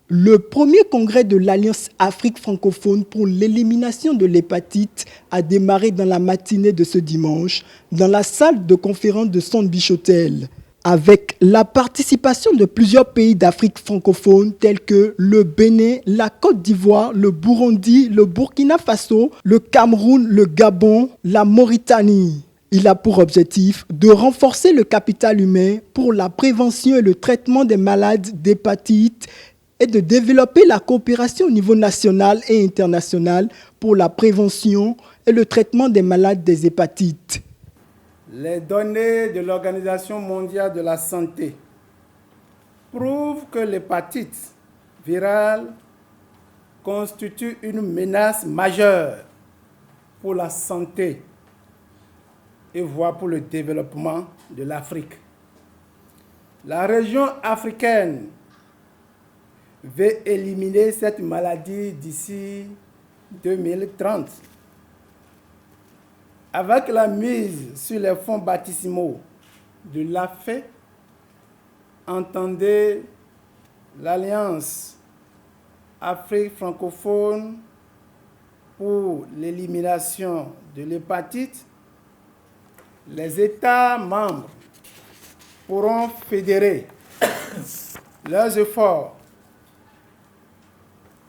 Le premier congrès de l'Alliance Afrique francophone pour l'élimination de l'hépatite a démarré dans la matinée de ce dimanche dans la salle de conférence de Centre Bichotel, avec la participation de plusieurs pays d'Afrique francophone tels que le Bénin, la Côte d'Ivoire, le Burundi, le Burkina Faso, le Cameroun, le Gabon, la Mauritanie. Il a pour objectif de renforcer le capital humain pour la prévention et le traitement des malades d'hépatite et de développer la coopération au niveau national et international pour la prévention et le traitement des malades des hépatites. Les données de l'Organisation mondiale de la santé prouvent que l'hépatite virale constitue une menace majeure pour la santé et voire pour le développement de l'Afrique. La région africaine veut éliminer cette maladie d'ici 2030. Avec la mise sur les fonds baptismaux de l'AFE, entendez l'Alliance Afrique francophone pour l'élimination de l'hépatite, les États membres pourront fédérer leurs efforts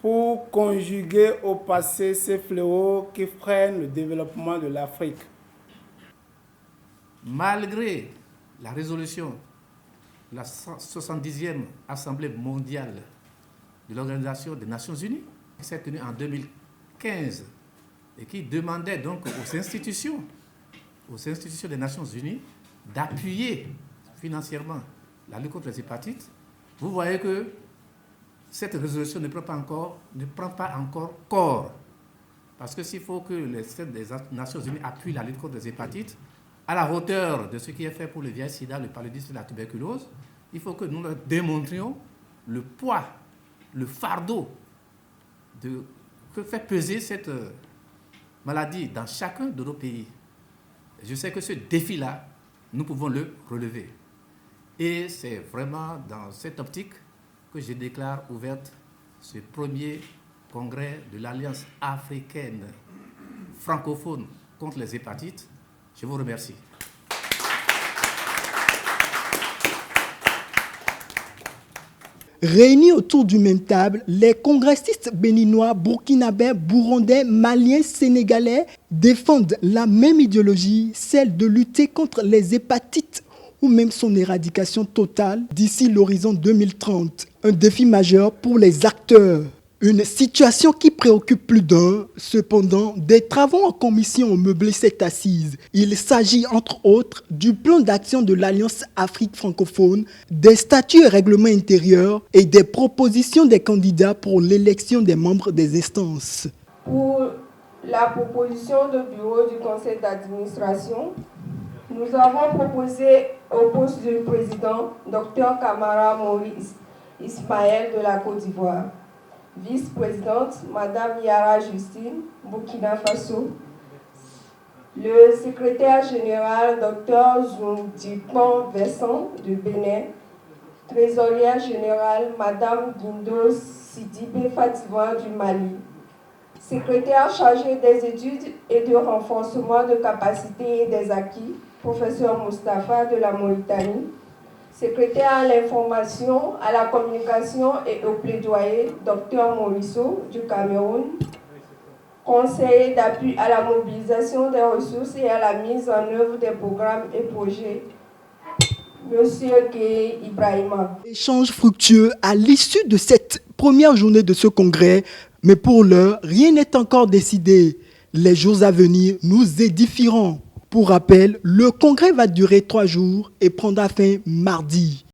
pour conjuguer au passé ces fléaux qui freinent le développement de l'Afrique. Malgré la résolution de la 70e Assemblée mondiale de l'Organisation des Nations Unies, qui s'est tenue en 2015 et qui demandait donc aux institutions des Nations Unies d'appuyer financièrement la lutte contre les hépatites, vous voyez que cette résolution ne prend pas encore corps. Parce que s'il faut que les Nations Unies appuient la lutte contre les hépatites, à la hauteur de ce qui est fait pour le VIH-Sida, le paludisme et la tuberculose, il faut que nous leur démontrions le poids, le fardeau que fait peser cette maladie dans chacun de nos pays. Je sais que ce défi-là, nous pouvons le relever. Et c'est vraiment dans cette optique que je déclare ouverte ce premier congrès de l'Alliance africaine francophone contre les hépatites. Je vous remercie. Réunis autour d'une même table, les congressistes béninois, burkinabés, burundais, maliens, sénégalais défendent la même idéologie, celle de lutter contre les hépatites ou même son éradication totale d'ici l'horizon 2030. Un défi majeur pour les acteurs. Une situation qui préoccupe plus d'un. Cependant, des travaux en commission ont meublé cette assise. Il s'agit entre autres du plan d'action de l'Alliance Afrique francophone, des statuts et règlements intérieurs et des propositions des candidats pour l'élection des membres des instances. Pour la proposition de bureau du conseil d'administration, nous avons proposé au poste du président Dr Kamara Maurice Ismaël de la Côte d'Ivoire. Vice-présidente, Madame Yara Justine, Burkina Faso. Le secrétaire général, Dr Zoundipon Vincent, de Bénin. Trésorière générale, Madame Guindo Sidibé Fatima, du Mali. Secrétaire chargé des études et du renforcement de capacités et des acquis, Professeur Moustapha de la Mauritanie. Secrétaire à l'information, à la communication et au plaidoyer, Dr Morisseau du Cameroun. Conseiller d'appui à la mobilisation des ressources et à la mise en œuvre des programmes et projets, Monsieur Gueye Ibrahima. Échange fructueux à l'issue de cette première journée de ce congrès, mais pour l'heure, rien n'est encore décidé. Les jours à venir nous édifieront. Pour rappel, le congrès va durer 3 jours et prendra fin mardi.